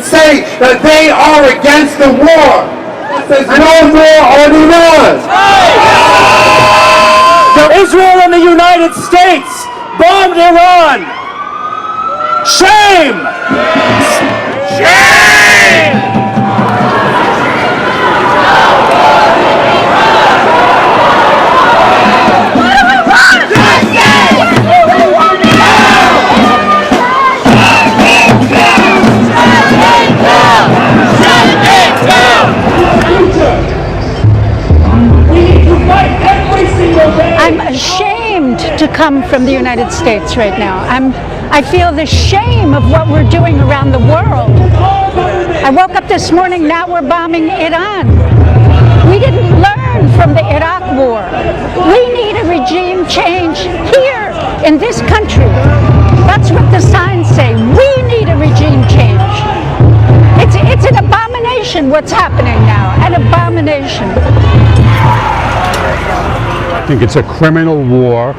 say that they are against the war. There's no war on Iran. Israel and the United States bombed Iran. Shame! Shame! I'm ashamed to come from the United States right now. I feel the shame of what we're doing around the world. I woke up this morning, now we're bombing Iran. We didn't learn from the Iraq war. We need a regime change here in this country. That's what the signs say. We need a regime change. It's an abomination what's happening now, an abomination. I think it's a criminal war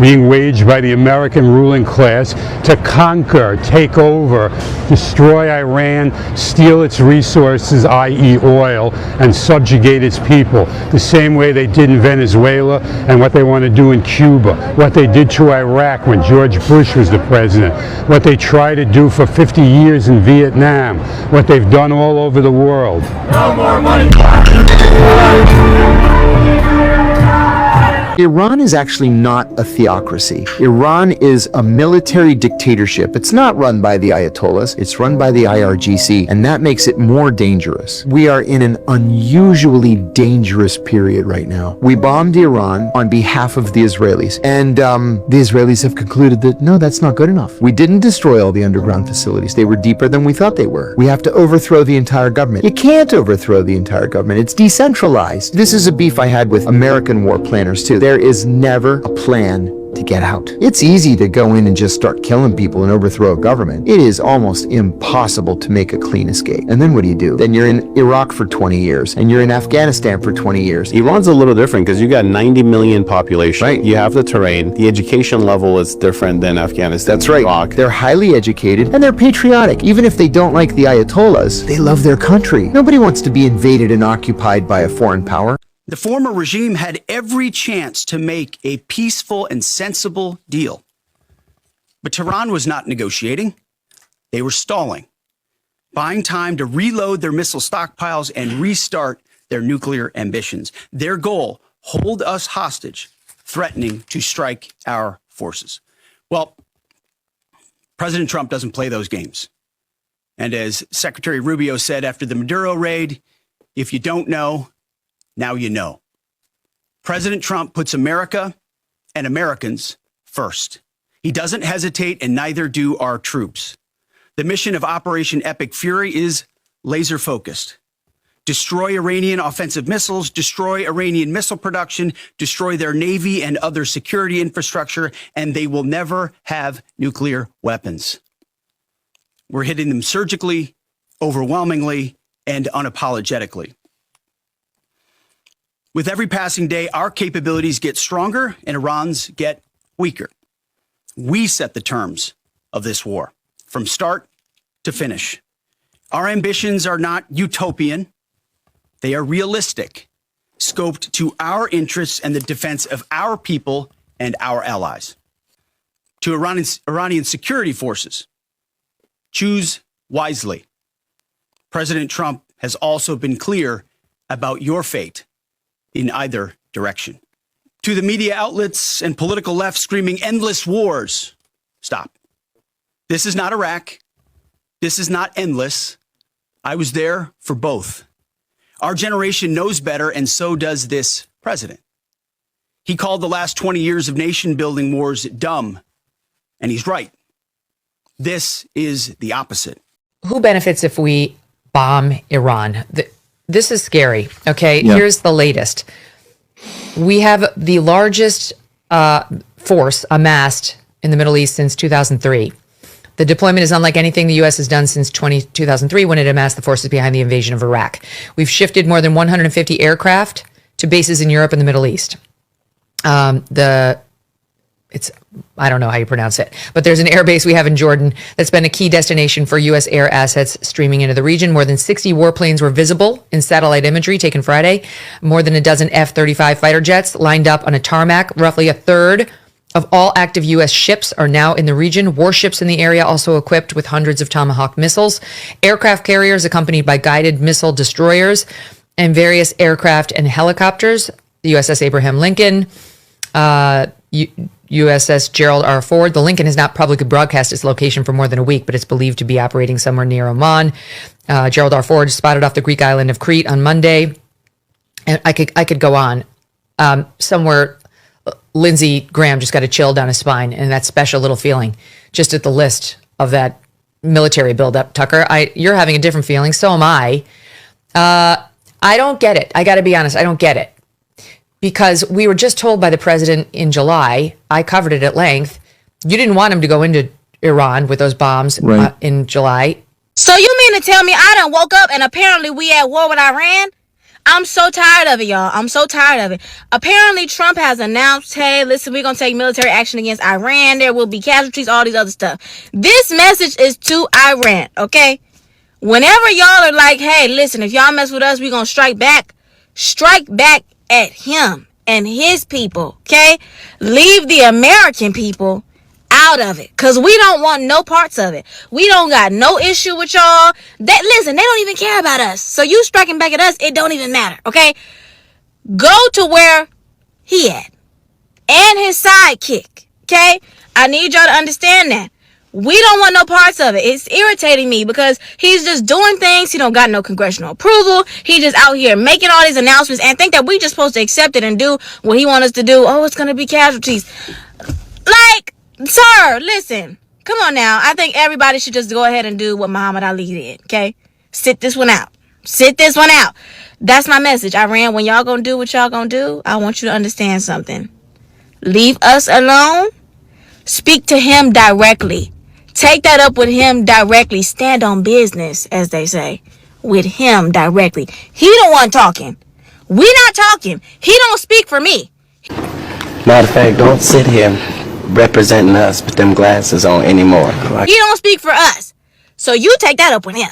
being waged by the American ruling class to conquer, take over, destroy Iran, steal its resources, i.e. oil, and subjugate its people. The same way they did in Venezuela and what they want to do in Cuba, what they did to Iraq when George Bush was the president, what they try to do for 50 years in Vietnam, what they've done all over the world. No more money. Iran is actually not a theocracy. Iran is a military dictatorship. It's not run by the Ayatollahs, it's run by the IRGC, and that makes it more dangerous. We are in an unusually dangerous period right now. We bombed Iran on behalf of the Israelis, and the Israelis have concluded that, no, that's not good enough. We didn't destroy all the underground facilities. They were deeper than we thought they were. We have to overthrow the entire government. You can't overthrow the entire government. It's decentralized. This is a beef I had with American war planners, too. There is never a plan to get out. It's easy to go in and just start killing people and overthrow a government. It is almost impossible to make a clean escape. And then what do? Then you're in Iraq for 20 years, and you're in Afghanistan for 20 years. Iran's a little different because you got 90 million population. Right. You have the terrain. The education level is different than Afghanistan. That's right. Iraq. They're highly educated, and they're patriotic. Even if they don't like the Ayatollahs, they love their country. Nobody wants to be invaded and occupied by a foreign power. The former regime had every chance to make a peaceful and sensible deal. But Tehran was not negotiating. They were stalling, buying time to reload their missile stockpiles and restart their nuclear ambitions. Their goal, hold us hostage, threatening to strike our forces. Well, President Trump doesn't play those games. And as Secretary Rubio said after the Maduro raid, if you don't know, now you know. President Trump puts America and Americans first. He doesn't hesitate, and neither do our troops. The mission of Operation Epic Fury is laser focused. Destroy Iranian offensive missiles, destroy Iranian missile production, destroy their navy and other security infrastructure, and they will never have nuclear weapons. We're hitting them surgically, overwhelmingly, and unapologetically. With every passing day, our capabilities get stronger and Iran's get weaker. We set the terms of this war from start to finish. Our ambitions are not utopian. They are realistic, scoped to our interests and the defense of our people and our allies. To Iranian security forces, choose wisely. President Trump has also been clear about your fate in either direction. To the media outlets and political left screaming endless wars, stop. This is not Iraq. This is not endless. I was there for both. Our generation knows better, and so does this president. He called the last 20 years of nation-building wars dumb, and he's right. This is the opposite. Who benefits if we bomb Iran? This is scary, okay? Yeah. Here's the latest. We have the largest force amassed in the Middle East since 2003. The deployment is unlike anything the U.S. has done since 2003 when it amassed the forces behind the invasion of Iraq. We've shifted more than 150 aircraft to bases in Europe and the Middle East. The I don't know how you pronounce it, but there's an airbase we have in Jordan that's been a key destination for U.S. air assets streaming into the region. More than 60 warplanes were visible in satellite imagery taken Friday. More than a dozen F-35 fighter jets lined up on a tarmac. Roughly a third of all active U.S. ships are now in the region. Warships in the area also equipped with hundreds of Tomahawk missiles. Aircraft carriers accompanied by guided missile destroyers and various aircraft and helicopters. The USS Abraham Lincoln, USS Gerald R. Ford. The Lincoln has not publicly broadcast its location for more than a week, but it's believed to be operating somewhere near Oman. Gerald R. Ford spotted off the Greek island of Crete on Monday. And I could go on. Somewhere, Lindsey Graham just got a chill down his spine, and that special little feeling just at the list of that military buildup. Tucker, you're having a different feeling. So am I. I don't get it. I got to be honest. I don't get it. Because we were just told by the president in July, I covered it at length, you didn't want him to go into Iran with those bombs in July. So you mean to tell me I done woke up and apparently we at war with Iran? I'm so tired of it, y'all. I'm so tired of it. Apparently Trump has announced, hey, listen, we're going to take military action against Iran. There will be casualties, all these other stuff. This message is to Iran, okay? Whenever y'all are like, hey, listen, if y'all mess with us, we're going to strike back at him and his people, okay? Leave the American people out of it, because we don't want no parts of it. We don't got no issue with y'all. Listen, they don't even care about us. So you striking back at us, it don't even matter, okay? Go to where he at and his sidekick, okay? I need y'all to understand that. We don't want no parts of it. It's irritating me because he's just doing things. He don't got no congressional approval. He just out here making all these announcements and think that we just supposed to accept it and do what he wants us to do. Oh, it's going to be casualties. Like, sir, listen. Come on now. I think everybody should just go ahead and do what Muhammad Ali did, okay? Sit this one out. Sit this one out. That's my message. Iran, when y'all going to do what y'all going to do, I want you to understand something. Leave us alone. Speak to him directly. Take that up with him directly. Stand on business, as they say, with him directly. He the one talking. We not talking. He don't speak for me. Matter of fact, don't sit here representing us with them glasses on anymore. He don't speak for us. So you take that up with him.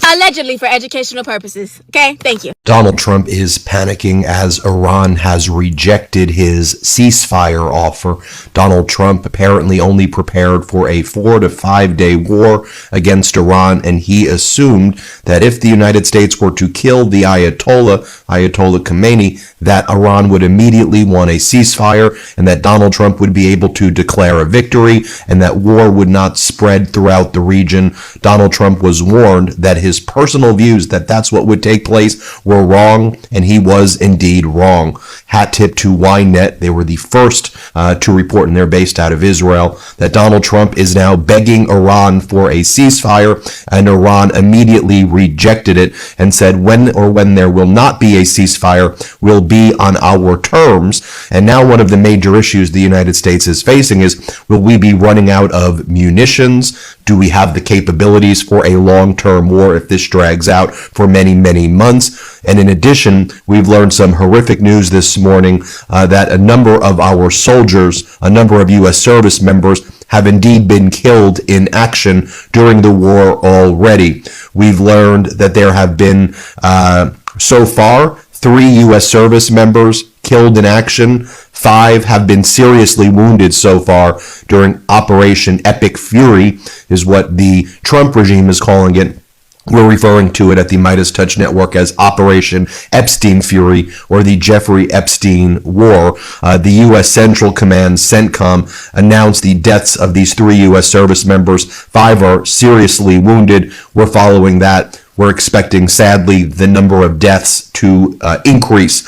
Allegedly for educational purposes. Okay, thank you. Donald Trump is panicking as Iran has rejected his ceasefire offer. Donald Trump apparently only prepared for a 4 to 5 day war against Iran, and he assumed that if the United States were to kill the Ayatollah Khomeini, that Iran would immediately want a ceasefire and that Donald Trump would be able to declare a victory and that war would not spread throughout the region. Donald Trump was warned that his personal views that that's what would take place were wrong, and he was indeed wrong. Hat tip to Ynet. They were the first to report, and they're based out of Israel, that Donald Trump is now begging Iran for a ceasefire, and Iran immediately rejected it and said when there will not be a ceasefire will be on our terms. And now one of the major issues the United States is facing is, will we be running out of munitions? Do we have the capabilities for a long-term war if this drags out for many, many months? And in addition, we've learned some horrific news this morning that a number of our soldiers, a number of U.S. service members, have indeed been killed in action during the war already. We've learned that there have been, so far, 3 U.S. service members killed in action. 5 have been seriously wounded so far during Operation Epic Fury, is what the Trump regime is calling it. We're referring to it at the Midas Touch Network as Operation Epstein Fury, or the Jeffrey Epstein War. The U.S. Central Command, CENTCOM, announced the deaths of these 3 U.S. service members. 5 are seriously wounded. We're following that. We're expecting, sadly, the number of deaths to increase.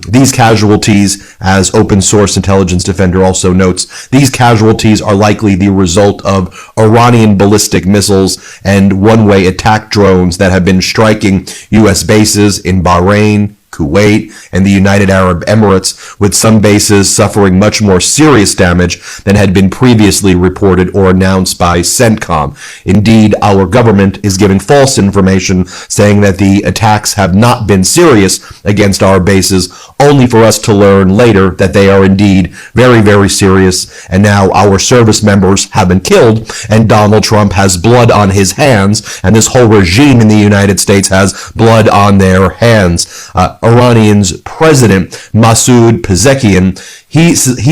These casualties, as Open Source Intelligence Defender also notes, these casualties are likely the result of Iranian ballistic missiles and one-way attack drones that have been striking U.S. bases in Bahrain, Kuwait, and the United Arab Emirates, with some bases suffering much more serious damage than had been previously reported or announced by CENTCOM. Indeed, our government is giving false information saying that the attacks have not been serious against our bases, only for us to learn later that they are indeed very, very serious, and now our service members have been killed, and Donald Trump has blood on his hands, and this whole regime in the United States has blood on their hands. Iranian's president, Masoud Pezeshkian, he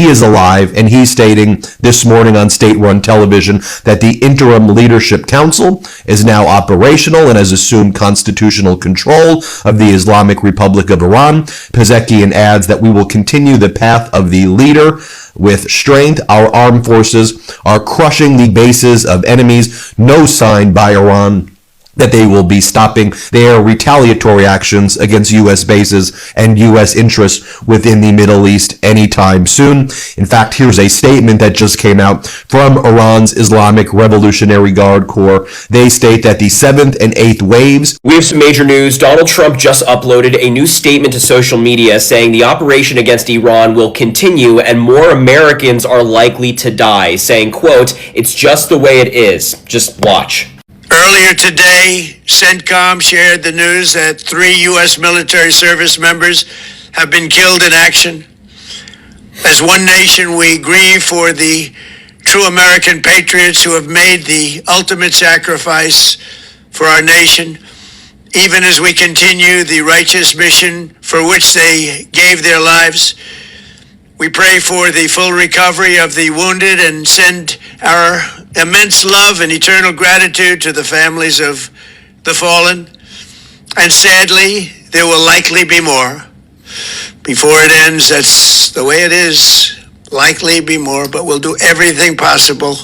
is alive, and he's stating this morning on state-run television that the Interim Leadership Council is now operational and has assumed constitutional control of the Islamic Republic of Iran. Pezeshkian adds that we will continue the path of the leader with strength. Our armed forces are crushing the bases of enemies. No sign by Iran that they will be stopping their retaliatory actions against U.S. bases and U.S. interests within the Middle East anytime soon. In fact, here's a statement that just came out from Iran's Islamic Revolutionary Guard Corps. They state that the 7th and 8th waves... We have some major news. Donald Trump just uploaded a new statement to social media saying the operation against Iran will continue and more Americans are likely to die, saying, quote, "It's just the way it is. Just watch." Earlier today, CENTCOM shared the news that 3 U.S. military service members have been killed in action. As one nation, we grieve for the true American patriots who have made the ultimate sacrifice for our nation, even as we continue the righteous mission for which they gave their lives. We pray for the full recovery of the wounded and send our immense love and eternal gratitude to the families of the fallen. And sadly, there will likely be more. Before it ends, that's the way it is. Likely be more, but we'll do everything possible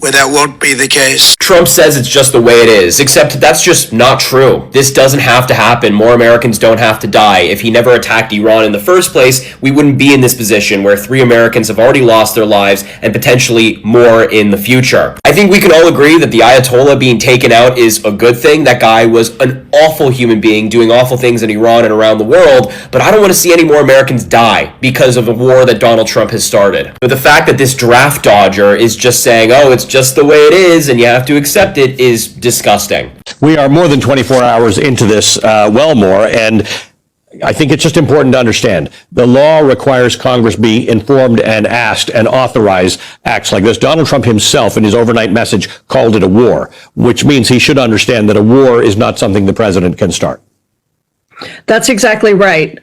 where that won't be the case. Trump says it's just the way it is, except that's just not true. This doesn't have to happen. More Americans don't have to die. If he never attacked Iran in the first place, we wouldn't be in this position where 3 Americans have already lost their lives and potentially more in the future. I think we can all agree that the Ayatollah being taken out is a good thing. That guy was an awful human being doing awful things in Iran and around the world, but I don't want to see any more Americans die because of a war that Donald Trump has started. But the fact that this draft dodger is just saying, oh, it's just the way it is and you have to accept it is disgusting. We are more than 24 hours into this, well more, and I think it's just important to understand the law requires Congress be informed and asked and authorize acts like this. Donald Trump himself in his overnight message called it a war, which means he should understand that a war is not something the president can start. That's exactly right.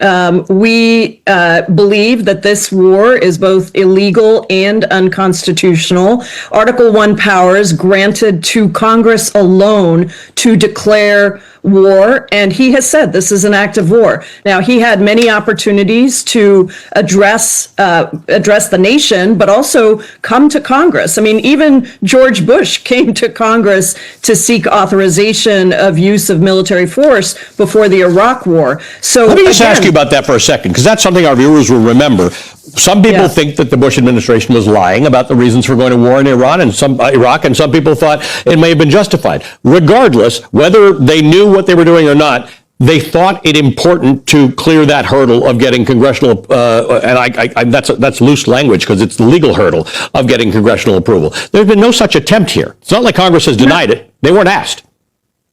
We believe that this war is both illegal and unconstitutional. Article 1 powers granted to Congress alone to declare war, and he has said this is an act of war. Now, he had many opportunities to address the nation, but also come to Congress. I mean, even George Bush came to Congress to seek authorization of use of military force before the Iraq War. So let me just ask you about that for a second, because that's something our viewers will remember. Some people think that the Bush administration was lying about the reasons for going to war in Iran and Iraq, and some people thought it may have been justified. Regardless, whether they knew what they were doing or not, they thought it important to clear that hurdle of getting congressional, and that's loose language because it's the legal hurdle of getting congressional approval. There's been no such attempt here. It's not like Congress has denied it. They weren't asked.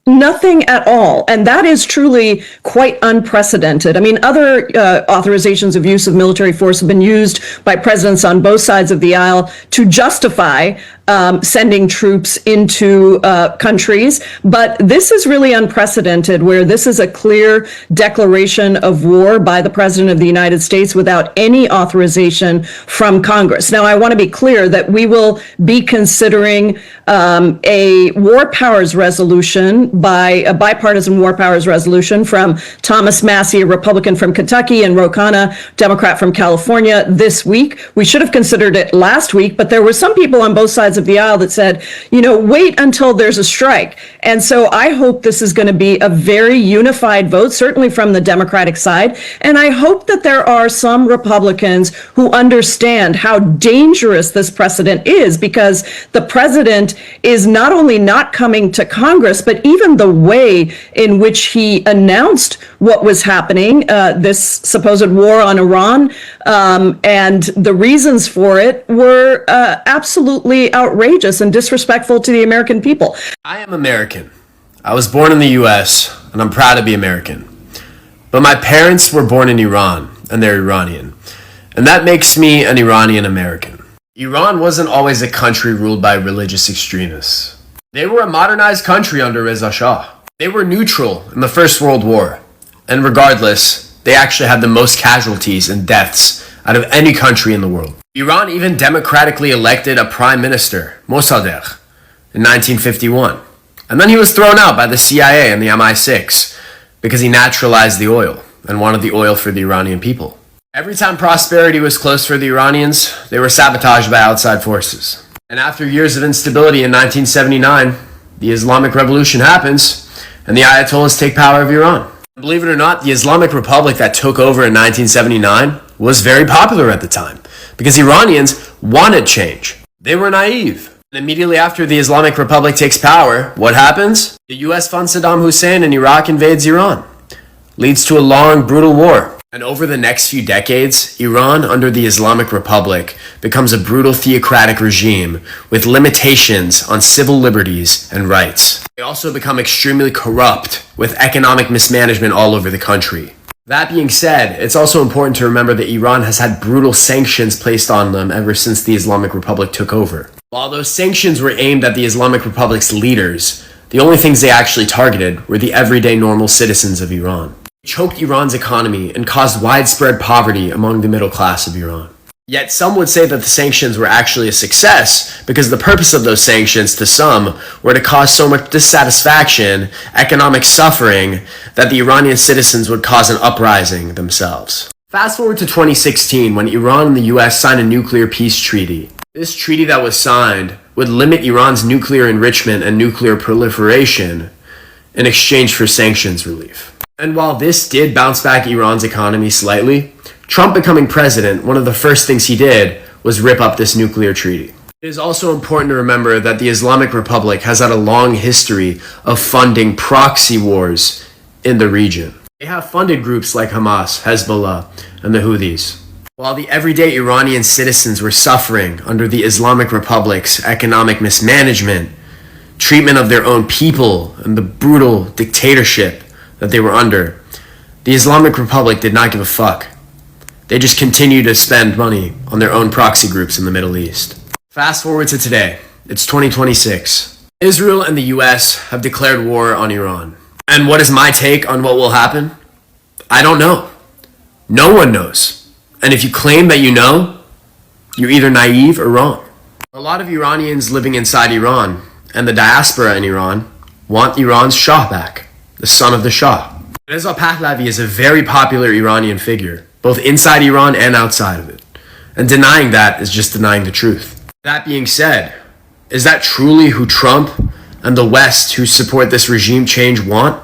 Nothing at all. And that is truly quite unprecedented. I mean, other authorizations of use of military force have been used by presidents on both sides of the aisle to justify sending troops into countries. But this is really unprecedented, where this is a clear declaration of war by the President of the United States without any authorization from Congress. Now, I want to be clear that we will be considering a war powers resolution, by a bipartisan war powers resolution from Thomas Massie, a Republican from Kentucky, and Ro Khanna, Democrat from California, this week. We should have considered it last week, but there were some people on both sides of the aisle that said, you know, wait until there's a strike. And so I hope this is going to be a very unified vote, certainly from the Democratic side. And I hope that there are some Republicans who understand how dangerous this precedent is, because the president is not only not coming to Congress, but even even the way in which he announced what was happening, this supposed war on Iran, and the reasons for it were absolutely outrageous and disrespectful to the American people. I am American. I was born in the US, and I'm proud to be American. But my parents were born in Iran, and they're Iranian. And that makes me an Iranian American. Iran wasn't always a country ruled by religious extremists. They were a modernized country under Reza Shah. They were neutral in the First World War. And regardless, they actually had the most casualties and deaths out of any country in the world. Iran even democratically elected a prime minister, Mossadegh, in 1951. And then he was thrown out by the CIA and the MI6 because he naturalized the oil and wanted the oil for the Iranian people. Every time prosperity was close for the Iranians, they were sabotaged by outside forces. And after years of instability in 1979, the Islamic Revolution happens and the Ayatollahs take power of Iran. Believe it or not, the Islamic Republic that took over in 1979 was very popular at the time because Iranians wanted change. They were naive. And immediately after the Islamic Republic takes power, what happens? The US funds Saddam Hussein and Iraq invades Iran. Leads to a long, brutal war. And over the next few decades, Iran under the Islamic Republic becomes a brutal theocratic regime with limitations on civil liberties and rights. They also become extremely corrupt with economic mismanagement all over the country. That being said, it's also important to remember that Iran has had brutal sanctions placed on them ever since the Islamic Republic took over. While those sanctions were aimed at the Islamic Republic's leaders, the only things they actually targeted were the everyday normal citizens of Iran. They choked Iran's economy and caused widespread poverty among the middle class of Iran. Yet some would say that the sanctions were actually a success because the purpose of those sanctions to some were to cause so much dissatisfaction, economic suffering, that the Iranian citizens would cause an uprising themselves. Fast forward to 2016 when Iran and the US signed a nuclear peace treaty. This treaty that was signed would limit Iran's nuclear enrichment and nuclear proliferation in exchange for sanctions relief. And while this did bounce back Iran's economy slightly, Trump becoming president, one of the first things he did was rip up this nuclear treaty. It is also important to remember that the Islamic Republic has had a long history of funding proxy wars in the region. They have funded groups like Hamas, Hezbollah, and the Houthis. While the everyday Iranian citizens were suffering under the Islamic Republic's economic mismanagement, treatment of their own people, and the brutal dictatorship that they were under, the Islamic Republic did not give a fuck. They just continued to spend money on their own proxy groups in the Middle East. Fast forward to today. It's 2026. Israel and the US have declared war on Iran. And what is my take on what will happen? I don't know. No one knows. And if you claim that you know, you're either naive or wrong. A lot of Iranians living inside Iran and the diaspora in Iran want Iran's Shah back, the son of the Shah. Reza Pahlavi is a very popular Iranian figure, both inside Iran and outside of it. And denying that is just denying the truth. That being said, is that truly who Trump and the West who support this regime change want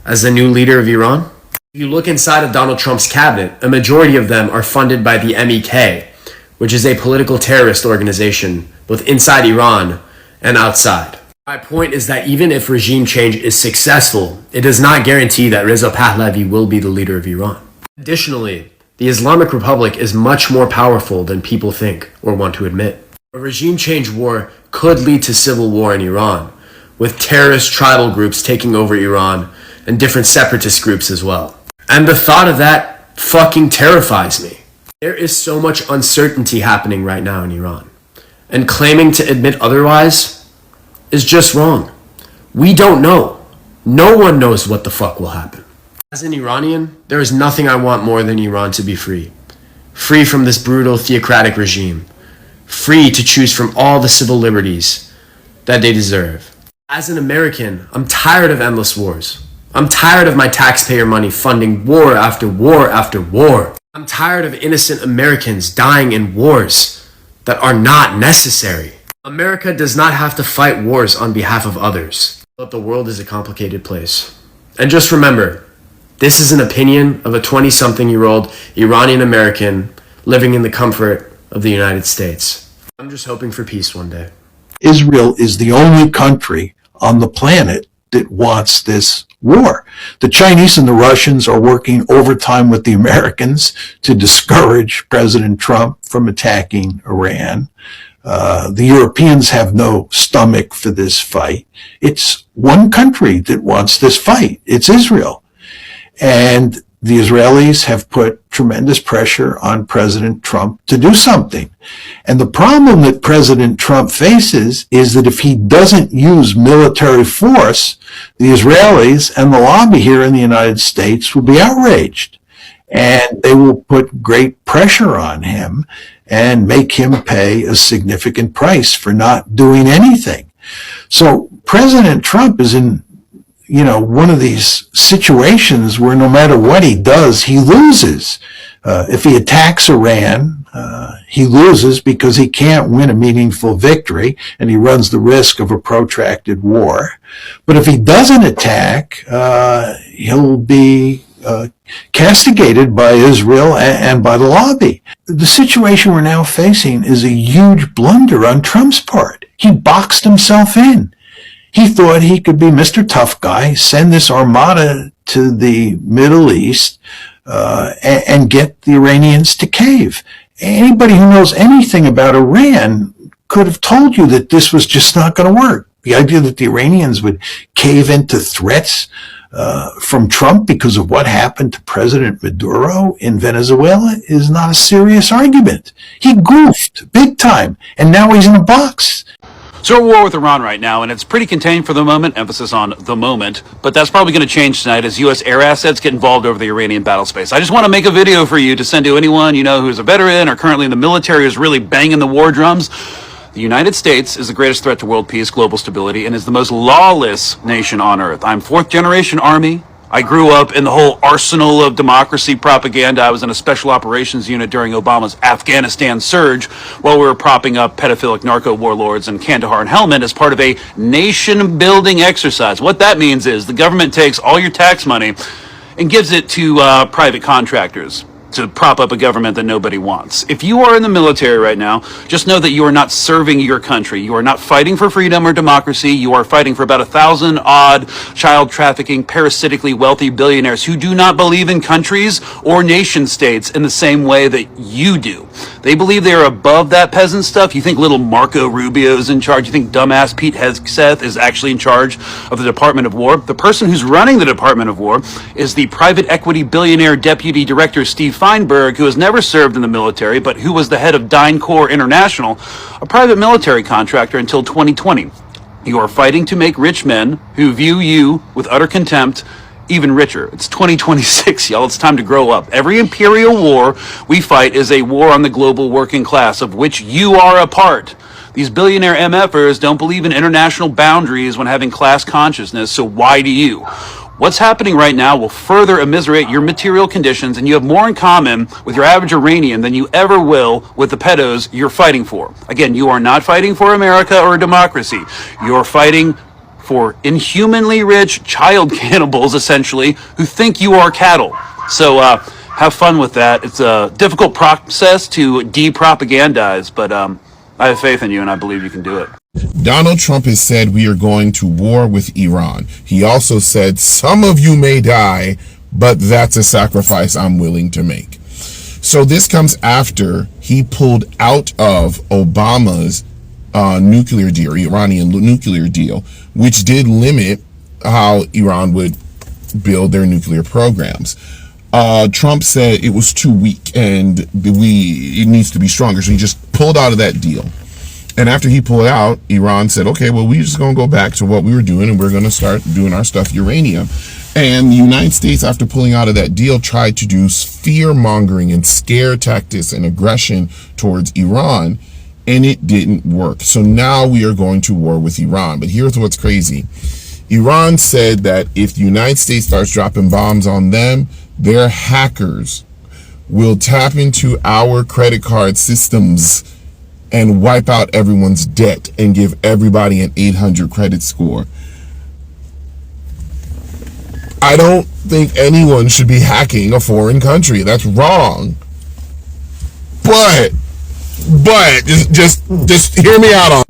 as the new leader of Iran? If you look inside of Donald Trump's cabinet, a majority of them are funded by the MEK, which is a political terrorist organization, both inside Iran and outside. My point is that even if regime change is successful, it does not guarantee that Reza Pahlavi will be the leader of Iran. Additionally, the Islamic Republic is much more powerful than people think or want to admit. A regime change war could lead to civil war in Iran, with terrorist tribal groups taking over Iran and different separatist groups as well. And the thought of that fucking terrifies me. There is so much uncertainty happening right now in Iran. And claiming to admit otherwise is just wrong. We don't know. No one knows what the fuck will happen. As an Iranian, there is nothing I want more than Iran to be free. Free from this brutal theocratic regime. Free to choose from all the civil liberties that they deserve. As an American, I'm tired of endless wars. I'm tired of my taxpayer money funding war after war after war. I'm tired of innocent Americans dying in wars that are not necessary. America does not have to fight wars on behalf of others. But the world is a complicated place. And just remember, this is an opinion of a 20-something-year-old Iranian American living in the comfort of the United States. I'm just hoping for peace one day. Israel is the only country on the planet that wants this war. The Chinese and the Russians are working overtime with the Americans to discourage President Trump from attacking Iran. The Europeans have no stomach for this fight. It's one country that wants this fight. It's Israel. And the Israelis have put tremendous pressure on President Trump to do something. And the problem that President Trump faces is that if he doesn't use military force, the Israelis and the lobby here in the United States will be outraged. And they will put great pressure on him and make him pay a significant price for not doing anything. So President Trump is in one of these situations where no matter what he does, he loses. If he attacks Iran, he loses because he can't win a meaningful victory, and he runs the risk of a protracted war. But if he doesn't attack, he'll be castigated by Israel and by the lobby. The situation we're now facing is a huge blunder on Trump's part. He boxed himself in. He thought he could be Mr. Tough Guy, send this armada to the Middle East, and get the Iranians to cave. Anybody who knows anything about Iran could have told you that this was just not going to work. The idea that the Iranians would cave into threats from Trump because of what happened to President Maduro in Venezuela is not a serious argument. He goofed big time, and now he's in a box. So we're at war with Iran right now, and it's pretty contained for the moment, emphasis on the moment, but that's probably going to change tonight as U.S. air assets get involved over the Iranian battle space. I just want to make a video for you to send to anyone who's a veteran or currently in the military who's really banging the war drums. The United States is the greatest threat to world peace, global stability, and is the most lawless nation on earth. I'm fourth generation Army. I grew up in the whole arsenal of democracy propaganda. I was in a special operations unit during Obama's Afghanistan surge while we were propping up pedophilic narco warlords in Kandahar and Helmand as part of a nation-building exercise. What that means is the government takes all your tax money and gives it to private contractors to prop up a government that nobody wants. If you are in the military right now, just know that you are not serving your country. You are not fighting for freedom or democracy. You are fighting for about 1,000 odd child trafficking, parasitically wealthy billionaires who do not believe in countries or nation states in the same way that you do. They believe they are above that peasant stuff. You think little Marco Rubio is in charge. You think dumbass Pete Hegseth is actually in charge of the Department of War. The person who's running the Department of War is the private equity billionaire deputy director Steve Feinberg, who has never served in the military, but who was the head of DynCorp International, a private military contractor until 2020. You are fighting to make rich men who view you with utter contempt even richer. It's 2026, y'all. It's time to grow up. Every imperial war we fight is a war on the global working class, of which you are a part. These billionaire MFers don't believe in international boundaries when having class consciousness, so why do you? What's happening right now will further immiserate your material conditions, and you have more in common with your average Iranian than you ever will with the pedos you're fighting for. Again, you are not fighting for America or a democracy. You're fighting for inhumanly rich child cannibals, essentially, who think you are cattle. So have fun with that. It's a difficult process to de-propagandize, but I have faith in you, and I believe you can do it. Donald Trump has said we are going to war with Iran. He also said, some of you may die, but that's a sacrifice I'm willing to make. So this comes after he pulled out of Obama's nuclear deal, Iranian nuclear deal, which did limit how Iran would build their nuclear programs. Trump said it was too weak and it needs to be stronger. So he just pulled out of that deal. And after he pulled out, Iran said, okay, well, we're just going to go back to what we were doing and we're going to start doing our stuff, uranium. And the United States, after pulling out of that deal, tried to do fear-mongering and scare tactics and aggression towards Iran, and it didn't work. So now we are going to war with Iran. But here's what's crazy. Iran said that if the United States starts dropping bombs on them, their hackers will tap into our credit card systems and wipe out everyone's debt and give everybody an 800 credit score. I don't think anyone should be hacking a foreign country. That's wrong. But just hear me out on.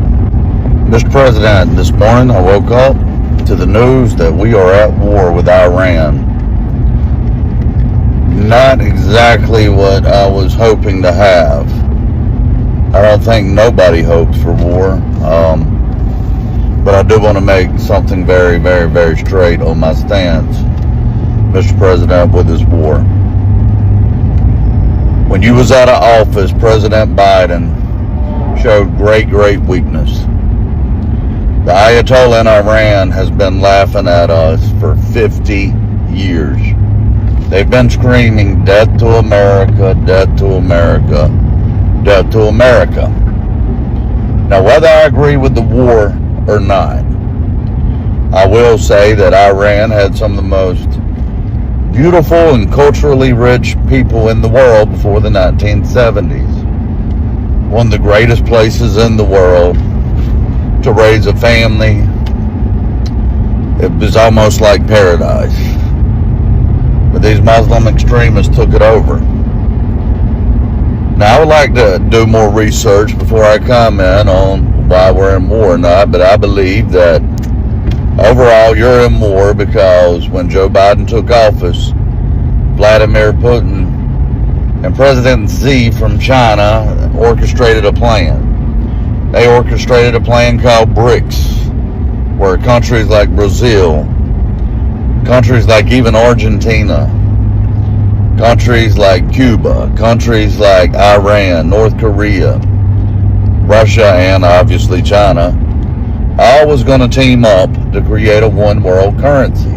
Mr. President, this morning I woke up to the news that we are at war with Iran. Not exactly what I was hoping to have. I don't think nobody hopes for war. But I do want to make something very, very, very straight on my stance, Mr. President, with this war. When you was out of office, President Biden showed great, great weakness. The Ayatollah in Iran has been laughing at us for 50 years. They've been screaming, death to America, death to America, death to America. Now, whether I agree with the war or not, I will say that Iran had some of the most beautiful and culturally rich people in the world before the 1970s. One of the greatest places in the world to raise a family. It was almost like paradise. But these Muslim extremists took it over. Now, I would like to do more research before I comment on why we're in war or not, but I believe that overall you're in war because when Joe Biden took office, Vladimir Putin and President Xi from China orchestrated a plan. They orchestrated a plan called BRICS, where countries like Brazil, countries like even Argentina, countries like Cuba, countries like Iran, North Korea, Russia, and obviously China, all was going to team up to create a one world currency.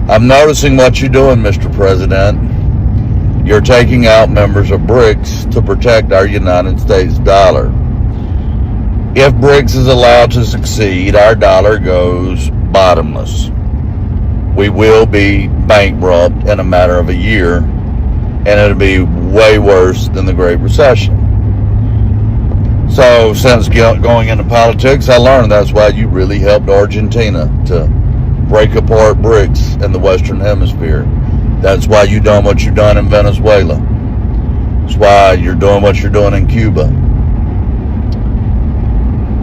I'm noticing what you're doing, Mr. President. You're taking out members of BRICS to protect our United States dollar. If BRICS is allowed to succeed, our dollar goes bottomless. We will be bankrupt in a matter of a year, and it'll be way worse than the Great Recession. So, since going into politics, I learned that's why you really helped Argentina to break apart BRICS in the Western Hemisphere. That's why you done what you done in Venezuela. That's why you're doing what you're doing in Cuba.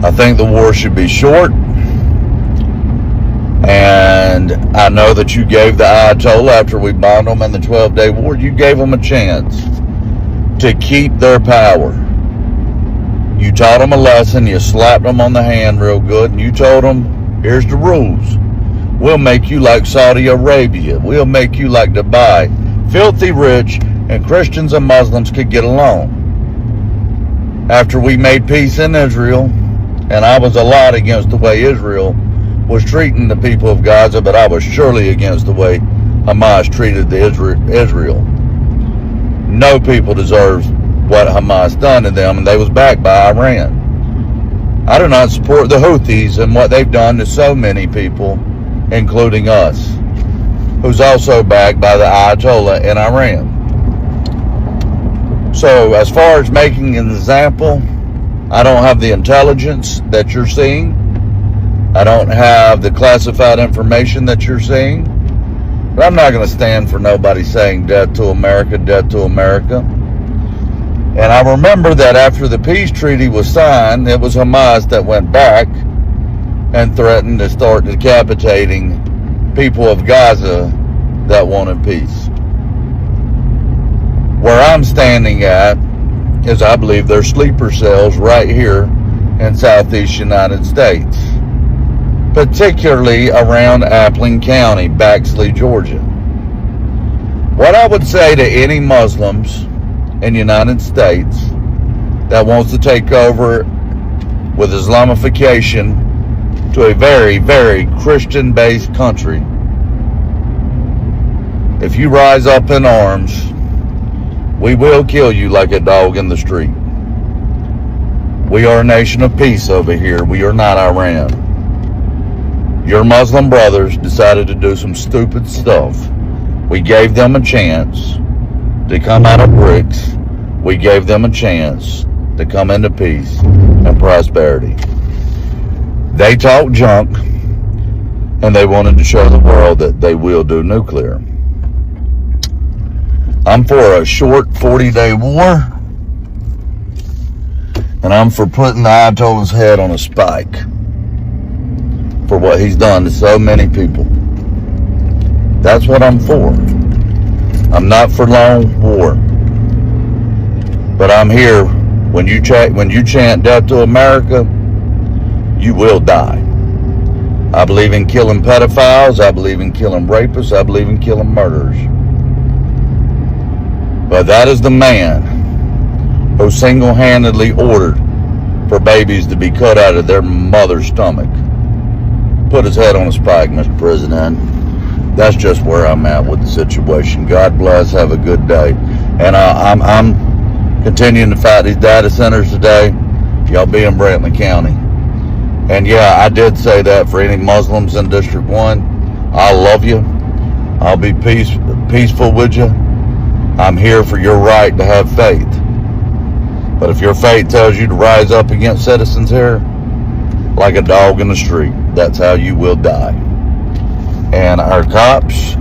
I think the war should be short. And I know that you gave the Ayatollah, after we bombed them in the 12-day war, you gave them a chance to keep their power. You taught them a lesson, you slapped them on the hand real good, and you told them, here's the rules. We'll make you like Saudi Arabia. We'll make you like Dubai. Filthy rich, and Christians and Muslims could get along. After we made peace in Israel, and I was a lot against the way Israel was treating the people of Gaza, but I was surely against the way Hamas treated the Israel. No people deserves what Hamas done to them, and they was backed by Iran. I do not support the Houthis and what they've done to so many people, including us, who's also backed by the Ayatollah in Iran. So as far as making an example, I don't have the intelligence that you're seeing. I don't have the classified information that you're seeing. But I'm not going to stand for nobody saying death to America, death to America. And I remember that after the peace treaty was signed, it was Hamas that went back and threatened to start decapitating people of Gaza that wanted peace. Where I'm standing at is I believe there's sleeper cells right here in Southeast United States, particularly around Appling County, Baxley, Georgia. What I would say to any Muslims in the United States that wants to take over with Islamification to a very, very Christian-based country, if you rise up in arms, we will kill you like a dog in the street. We are a nation of peace over here. We are not Iran. Your Muslim brothers decided to do some stupid stuff. We gave them a chance to come out of BRICS. We gave them a chance to come into peace and prosperity. They talk junk, and they wanted to show the world that they will do nuclear. I'm for a short 40-day war, and I'm for putting the Ayatollah's head on a spike. for what he's done to so many people. That's what I'm for. I'm not for long war. But I'm here. When you chant death to America, you will die. I believe in killing pedophiles. I believe in killing rapists. I believe in killing murderers. But that is the man who single-handedly ordered for babies to be cut out of their mother's stomach. Put his head on a spike, Mr. President. That's just where I'm at with the situation. God bless. Have a good day. And I'm continuing to fight these data centers today. Y'all be in Brantley County. And yeah, I did say that for any Muslims in District 1. I love you. I'll be peaceful with you. I'm here for your right to have faith. But if your faith tells you to rise up against citizens here, like a dog in the street, that's how you will die. And our cops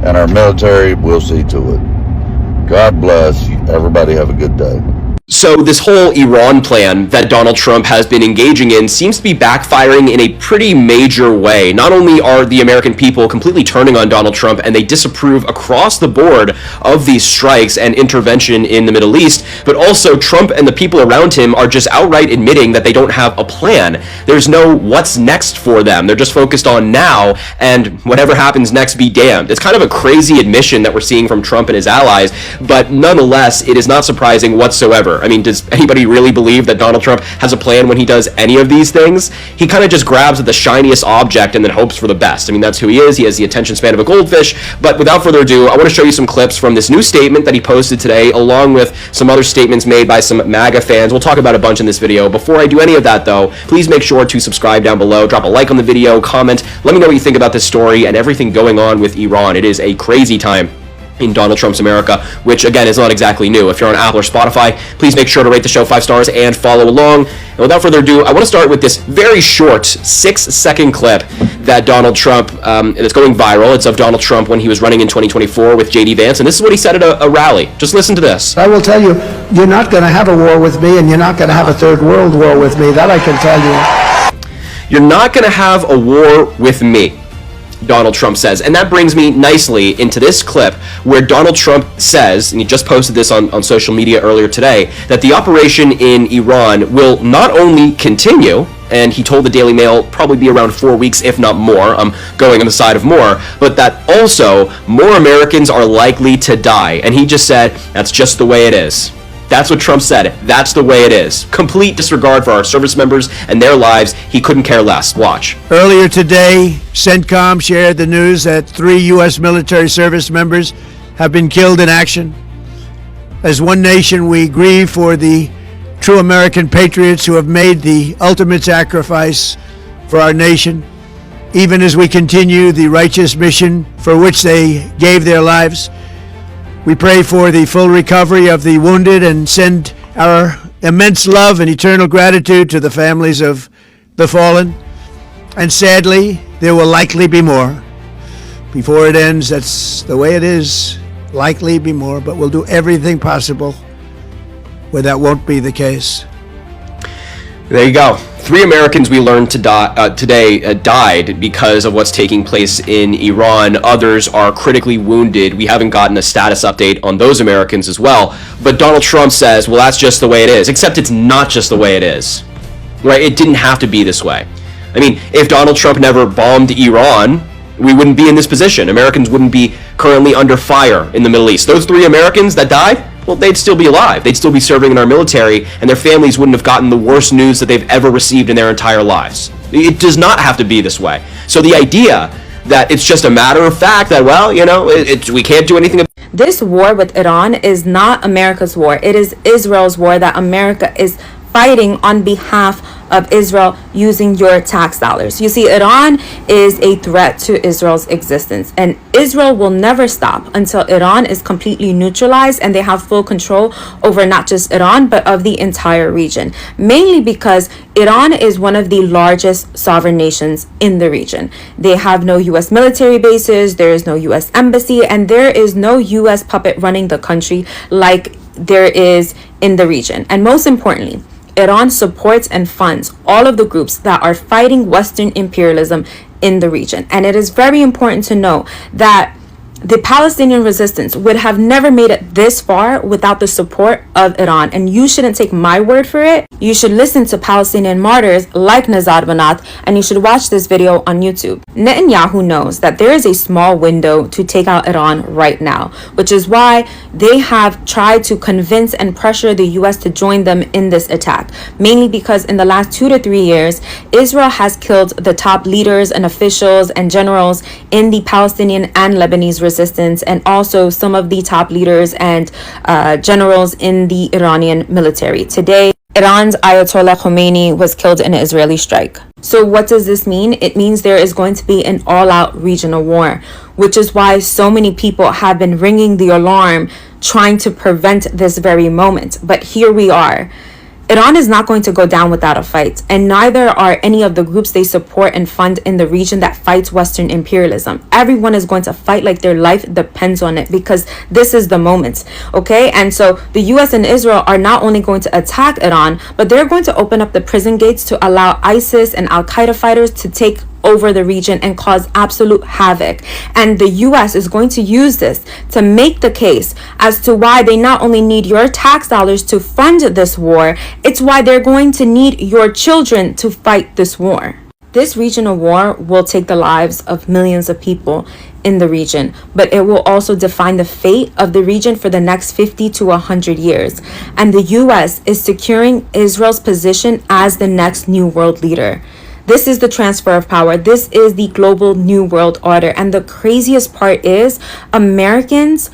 and our military will see to it. God bless. Everybody have a good day. So this whole Iran plan that Donald Trump has been engaging in seems to be backfiring in a pretty major way. Not only are the American people completely turning on Donald Trump and they disapprove across the board of these strikes and intervention in the Middle East, but also Trump and the people around him are just outright admitting that they don't have a plan. There's no what's next for them. They're just focused on now, and whatever happens next, be damned. It's kind of a crazy admission that we're seeing from Trump and his allies, but nonetheless, it is not surprising whatsoever. I mean, does anybody really believe that Donald Trump has a plan when he does any of these things? He kind of just grabs at the shiniest object and then hopes for the best. I mean, that's who he is. He has the attention span of a goldfish. But without further ado, I want to show you some clips from this new statement that he posted today, along with some other statements made by some MAGA fans. We'll talk about a bunch in this video. Before I do any of that, though, please make sure to subscribe down below, drop a like on the video, comment, let me know what you think about this story and everything going on with Iran. It is a crazy time in Donald Trump's America, which again is not exactly new. If you're on Apple or Spotify, please make sure to rate the show 5 stars and follow along. And without further ado, I want to start with this very short 6-second clip that Donald Trump, that's going viral. It's of Donald Trump when he was running in 2024 with J.D. Vance, and this is what he said at a rally. Just listen to this. I will tell you, you're not going to have a war with me, and you're not going to have a third world war with me. That I can tell you. You're not going to have a war with me, Donald Trump says. And that brings me nicely into this clip where Donald Trump says, and he just posted this on social media earlier today, that the operation in Iran will not only continue, and he told the Daily Mail probably be around 4 weeks, if not more. I'm going on the side of more, but that also more Americans are likely to die. And he just said, that's just the way it is. That's what Trump said. That's the way it is. Complete disregard for our service members and their lives. He couldn't care less. Watch. Earlier today, CENTCOM shared the news that 3 U.S. military service members have been killed in action. As one nation, we grieve for the true American patriots who have made the ultimate sacrifice for our nation, even as we continue the righteous mission for which they gave their lives. We pray for the full recovery of the wounded and send our immense love and eternal gratitude to the families of the fallen. And sadly, there will likely be more. Before it ends, that's the way it is. Likely be more, but we'll do everything possible where that won't be the case. There you go. 3 Americans we learned today died because of what's taking place in Iran. Others are critically wounded. We haven't gotten a status update on those Americans as well. But Donald Trump says, well, that's just the way it is. Except it's not just the way it is. Right? It didn't have to be this way. I mean, if Donald Trump never bombed Iran, we wouldn't be in this position. Americans wouldn't be currently under fire in the Middle East. Those 3 Americans that died, well, they'd still be alive. They'd still be serving in our military, and their families wouldn't have gotten the worst news that they've ever received in their entire lives. It does not have to be this way. So the idea that it's just a matter of fact that, well, you know, we can't do anything. This war with Iran is not America's war. It is Israel's war that America is fighting on behalf of Israel using your tax dollars. You see, Iran is a threat to Israel's existence, and Israel will never stop until Iran is completely neutralized and they have full control over not just Iran, but of the entire region. Mainly because Iran is one of the largest sovereign nations in the region. They have no U.S. military bases, there is no U.S. embassy, and there is no U.S. puppet running the country like there is in the region. And most importantly, Iran supports and funds all of the groups that are fighting Western imperialism in the region. And it is very important to know that the Palestinian resistance would have never made it this far without the support of Iran. And you shouldn't take my word for it. You should listen to Palestinian martyrs like Nazar Banat, and you should watch this video on YouTube. Netanyahu knows that there is a small window to take out Iran right now, which is why they have tried to convince and pressure the US to join them in this attack. Mainly because in the last 2 to 3 years, Israel has killed the top leaders and officials and generals in the Palestinian and Lebanese resistance, and also some of the top leaders and generals in the Iranian military. Today, Iran's Ayatollah Khomeini was killed in an Israeli strike. So what does this mean? It means there is going to be an all-out regional war, which is why so many people have been ringing the alarm, trying to prevent this very moment. But here we are. Iran is not going to go down without a fight, and neither are any of the groups they support and fund in the region that fights Western imperialism. Everyone is going to fight like their life depends on it, because this is the moment, okay? And so the US and Israel are not only going to attack Iran, but they're going to open up the prison gates to allow ISIS and Al-Qaeda fighters to take over the region and cause absolute havoc. And the US is going to use this to make the case as to why they not only need your tax dollars to fund this war, it's why they're going to need your children to fight this war. This regional war will take the lives of millions of people in the region, but it will also define the fate of the region for the next 50 to 100 years. And the US is securing Israel's position as the next new world leader. This is the transfer of power. This is the global new world order. And the craziest part is Americans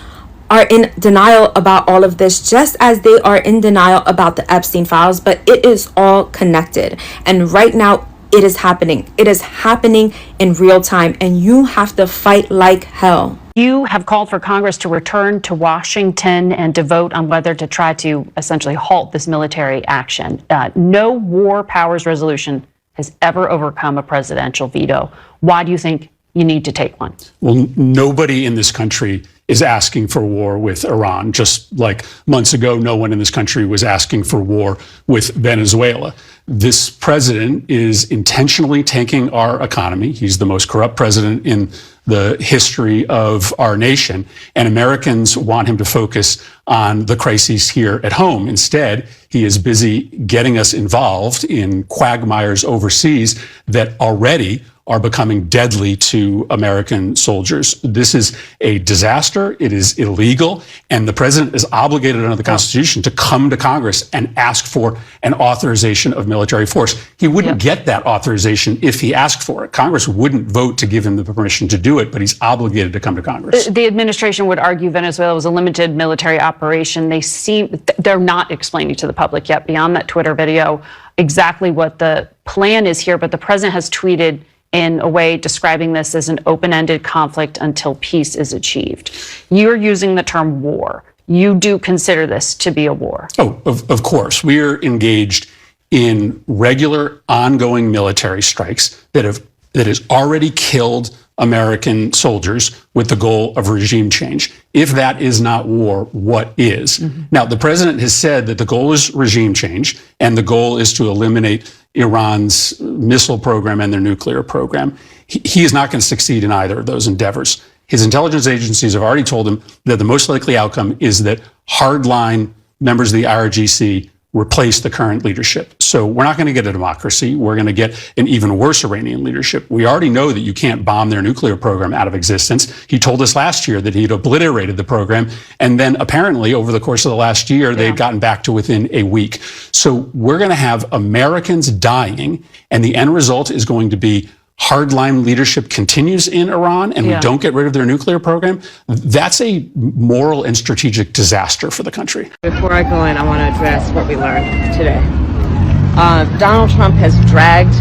are in denial about all of this, just as they are in denial about the Epstein files, but it is all connected. And right now, it is happening. It is happening in real time, and you have to fight like hell. You have called for Congress to return to Washington and to vote on whether to try to essentially halt this military action. No war powers resolution has ever overcome a presidential veto. Why do you think you need to take one? Well, nobody in this country is asking for war with Iran. Just like months ago, no one in this country was asking for war with Venezuela. This president is intentionally tanking our economy. He's the most corrupt president in the history of our nation, and Americans want him to focus on the crises here at home. Instead, he is busy getting us involved in quagmires overseas that already are becoming deadly to American soldiers. This is a disaster. It is illegal. And the president is obligated under the Constitution to come to Congress and ask for an authorization of military force. He wouldn't get that authorization if he asked for it. Congress wouldn't vote to give him the permission to do it, but he's obligated to come to Congress. The administration would argue Venezuela was a limited military operation. They're not explaining to the public yet, beyond that Twitter video, exactly what the plan is here. But the president has tweeted in a way describing this as an open-ended conflict until peace is achieved. You're using the term war. You do consider this to be a war? Oh, of course. We're engaged in regular, ongoing military strikes that has already killed American soldiers with the goal of regime change. If that is not war, what is? Now, the president has said that the goal is regime change, and the goal is to eliminate Iran's missile program and their nuclear program. He is not going to succeed in either of those endeavors. His intelligence agencies have already told him that the most likely outcome is that hardline members of the IRGC replace the current leadership. So we're not going to get a democracy. We're going to get an even worse Iranian leadership. We already know that you can't bomb their nuclear program out of existence. He told us last year that he'd obliterated the program. And then apparently over the course of the last year, they'd gotten back to within a week. So we're going to have Americans dying, and the end result is going to be hardline leadership continues in Iran, and we don't get rid of their nuclear program. That's a moral and strategic disaster for the country. Before I go in, I want to address what we learned today. Donald Trump has dragged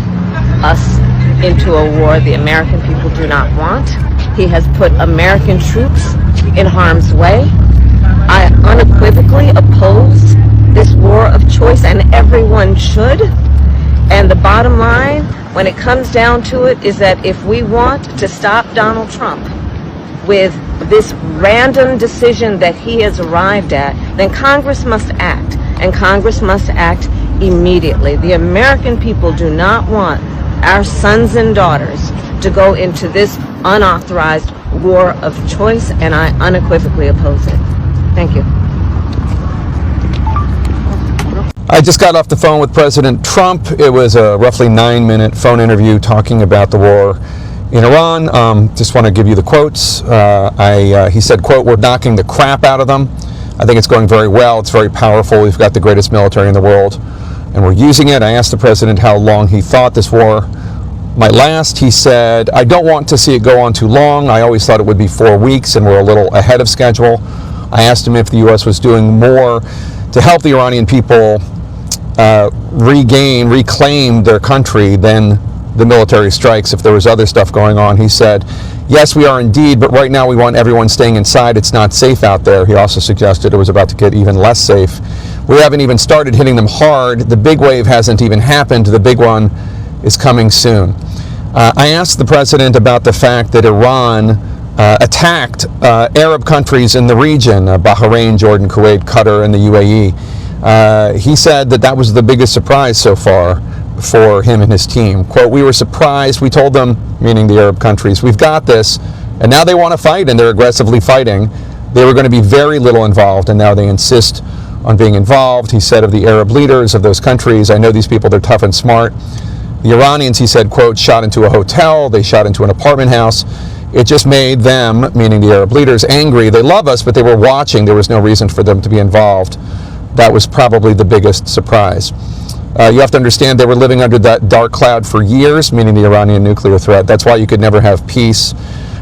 us into a war the American people do not want. He has put American troops in harm's way. I unequivocally oppose this war of choice, and everyone should. And the bottom line, when it comes down to it, is that if we want to stop Donald Trump with this random decision that he has arrived at, then Congress must act. And Congress must act immediately. The American people do not want our sons and daughters to go into this unauthorized war of choice, and I unequivocally oppose it. Thank you. I just got off the phone with President Trump. It was a roughly 9-minute phone interview talking about the war in Iran. Just want to give you the quotes. He said, quote, "We're knocking the crap out of them. I think it's going very well. It's very powerful. We've got the greatest military in the world, and we're using it." I asked the president how long he thought this war might last. He said, "I don't want to see it go on too long. I always thought it would be 4 weeks, and we're a little ahead of schedule." I asked him if the U.S. was doing more to help the Iranian people reclaim their country than the military strikes, if there was other stuff going on. He said, "Yes, we are indeed, but right now we want everyone staying inside. It's not safe out there." He also suggested it was about to get even less safe. "We haven't even started hitting them hard. The big wave hasn't even happened. The big one is coming soon." I asked the president about the fact that Iran attacked Arab countries in the region, Bahrain, Jordan, Kuwait, Qatar, and the UAE. He said that that was the biggest surprise so far for him and his team. Quote, "We were surprised. We told them," meaning the Arab countries, "we've got this." And now they want to fight, and they're aggressively fighting. They were going to be very little involved, and now they insist on being involved. He said of the Arab leaders of those countries, "I know these people, they're tough and smart." The Iranians, he said, quote, "shot into a hotel. They shot into an apartment house. It just made them," meaning the Arab leaders, "angry. They love us, but they were watching. There was no reason for them to be involved." That was probably the biggest surprise. You have to understand they were living under that dark cloud for years, meaning the Iranian nuclear threat. That's why you could never have peace.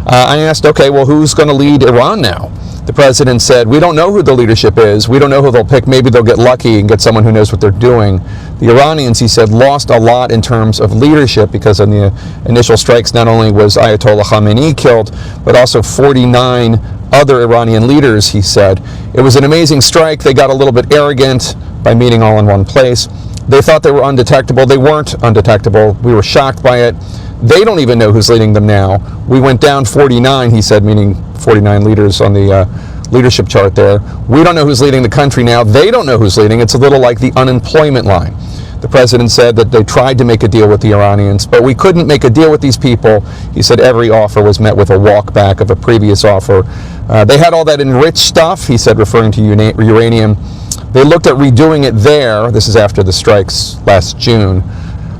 I asked, okay, well, who's going to lead Iran now? The president said, "We don't know who the leadership is. We don't know who they'll pick. Maybe they'll get lucky and get someone who knows what they're doing." The Iranians, he said, lost a lot in terms of leadership because in the initial strikes, not only was Ayatollah Khamenei killed, but also 49 other Iranian leaders, he said. It was an amazing strike. They got a little bit arrogant by meeting all in one place. They thought they were undetectable. They weren't undetectable. We were shocked by it. They don't even know who's leading them now. We went down 49, he said, meaning 49 leaders on the leadership chart there. We don't know who's leading the country now. They don't know who's leading. It's a little like the unemployment line. The president said that they tried to make a deal with the Iranians, but we couldn't make a deal with these people. He said every offer was met with a walkback of a previous offer. They had all that enriched stuff, he said, referring to uranium. They looked at redoing it there. This is after the strikes last June.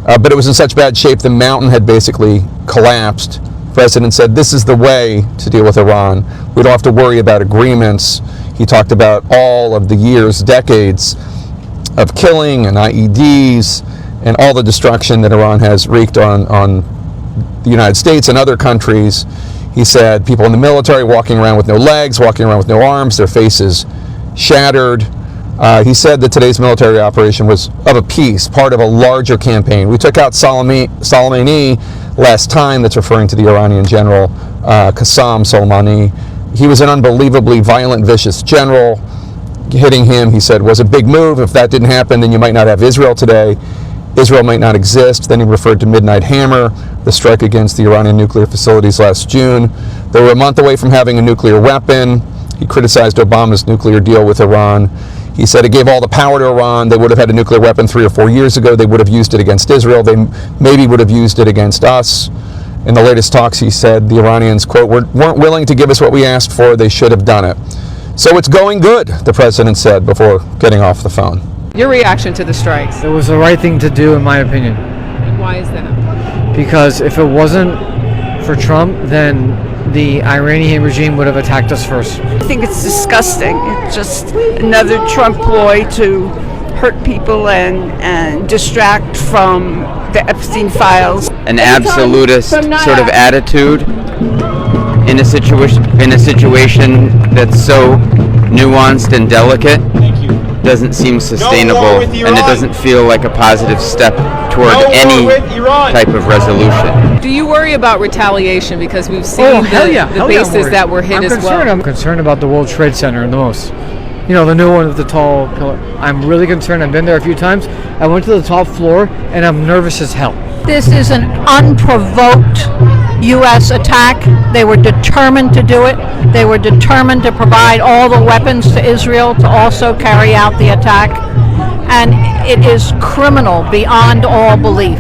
But it was in such bad shape, the mountain had basically collapsed. The president said, "This is the way to deal with Iran. We don't have to worry about agreements." He talked about all of the years, decades of killing and IEDs and all the destruction that Iran has wreaked on the United States and other countries. He said people in the military walking around with no legs, walking around with no arms, their faces shattered. He said that today's military operation was of a piece, part of a larger campaign. We took out Soleimani last time. That's referring to the Iranian general Qasem Soleimani. He was an unbelievably violent, vicious general. Hitting him, he said, was a big move. If that didn't happen, then you might not have Israel today. Israel might not exist. Then he referred to Midnight Hammer, the strike against the Iranian nuclear facilities last June. They were a month away from having a nuclear weapon. He criticized Obama's nuclear deal with Iran. He said it gave all the power to Iran. They would have had a nuclear weapon 3 or 4 years ago. They would have used it against Israel. They maybe would have used it against us. In the latest talks, he said the Iranians, quote, weren't willing to give us what we asked for. They should have done it. So it's going good, the president said before getting off the phone. Your reaction to the strikes? It was the right thing to do, in my opinion. And why is that? Because if it wasn't for Trump, then the Iranian regime would have attacked us first. I think it's disgusting. It's just another Trump ploy to hurt people and distract from the Epstein files. An absolutist sort of attitude in a situation that's so nuanced and delicate doesn't seem sustainable, and it doesn't feel like a positive step toward any type of resolution. Do you worry about retaliation because we've seen the bases that were hit as well? I'm concerned about the World Trade Center the most. You know, the new one with the tall pillar. I'm really concerned. I've been there a few times. I went to the top floor and I'm nervous as hell. This is an unprovoked U.S. attack. They were determined to do it. They were determined to provide all the weapons to Israel to also carry out the attack. and it is criminal beyond all belief.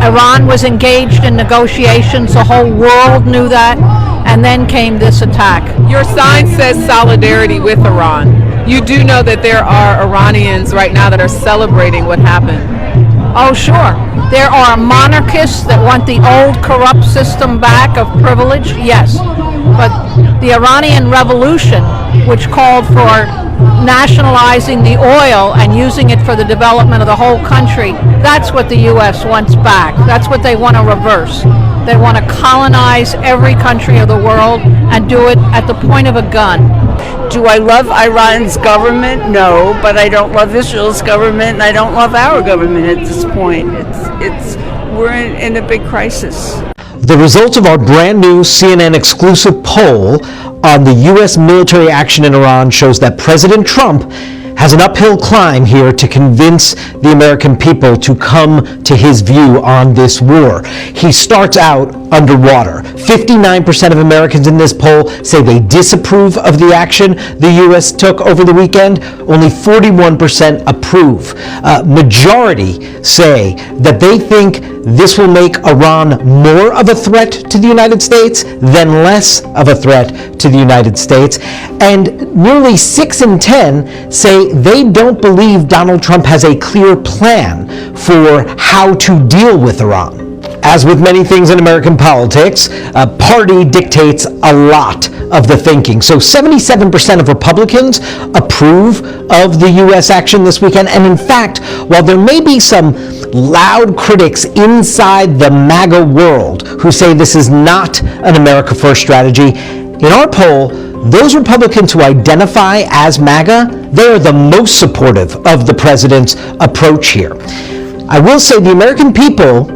Iran was engaged in negotiations, the whole world knew that, and then came this attack. Your sign says solidarity with Iran. You do know that there are Iranians right now that are celebrating what happened. Oh, sure. There are monarchists that want the old corrupt system back of privilege, yes. But the Iranian Revolution, which called for nationalizing the oil and using it for the development of the whole country, that's what the U.S. wants back. That's what they want to reverse. They want to colonize every country of the world and do it at the point of a gun. Do I love Iran's government? No, but I don't love Israel's government, and I don't love our government at this point. We're in a big crisis. The results of our brand new CNN exclusive poll on the U.S. military action in Iran shows that President Trump has an uphill climb here to convince the American people to come to his view on this war. He starts out underwater. 59% of Americans in this poll say they disapprove of the action the U.S. took over the weekend. Only 41% approve. Majority say that they think this will make Iran more of a threat to the United States than less of a threat to the United States. And nearly 6 in 10 say they don't believe Donald Trump has a clear plan for how to deal with Iran. As with many things in American politics, party dictates a lot of the thinking. So 77% of Republicans approve of the U.S. action this weekend. And in fact, while there may be some loud critics inside the MAGA world who say this is not an America First strategy, in our poll, those Republicans who identify as MAGA, they are the most supportive of the president's approach here. I will say the American people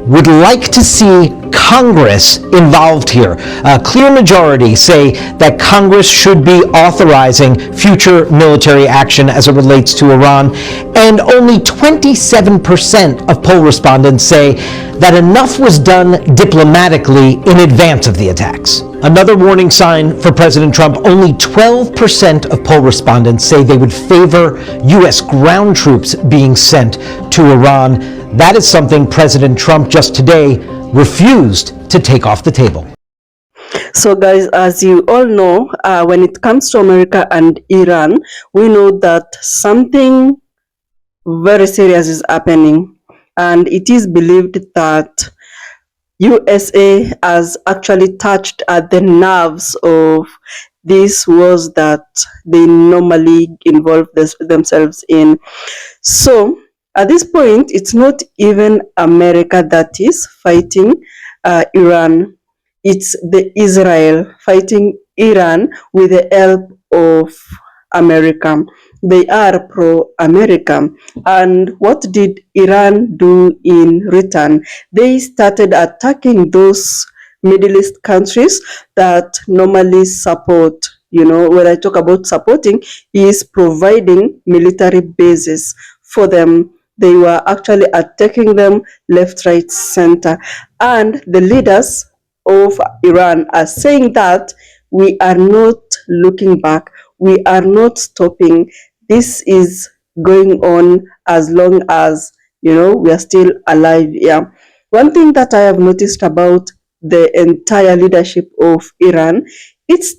would like to see Congress involved here. A clear majority say that Congress should be authorizing future military action as it relates to Iran, and only 27% of poll respondents say that enough was done diplomatically in advance of the attacks. Another warning sign for President Trump, only 12% of poll respondents say they would favor U.S. ground troops being sent to Iran. That is something President Trump just today refused to take off the table. So guys, as you all know, when it comes to America and Iran, we know that something very serious is happening, and it is believed that USA has actually touched at the nerves of these wars that they normally involve themselves in. So at this point, it's not even America that is fighting Iran. It's the Israel fighting Iran with the help of America. They are pro-America. And what did Iran do in return? They started attacking those Middle East countries that normally support, when I talk about supporting, is providing military bases for them. They were actually attacking them left, right, center. And the leaders of Iran are saying that we are not looking back. We are not stopping. This is going on as long as, we are still alive here. One thing that I have noticed about the entire leadership of Iran is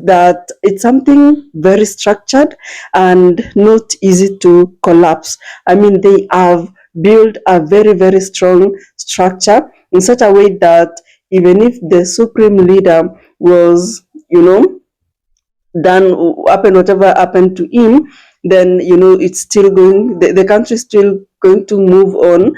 that it's something very structured and not easy to collapse. I mean, they have built a very, very strong structure in such a way that even if the supreme leader was, whatever happened to him, then, it's still going, the country is still going to move on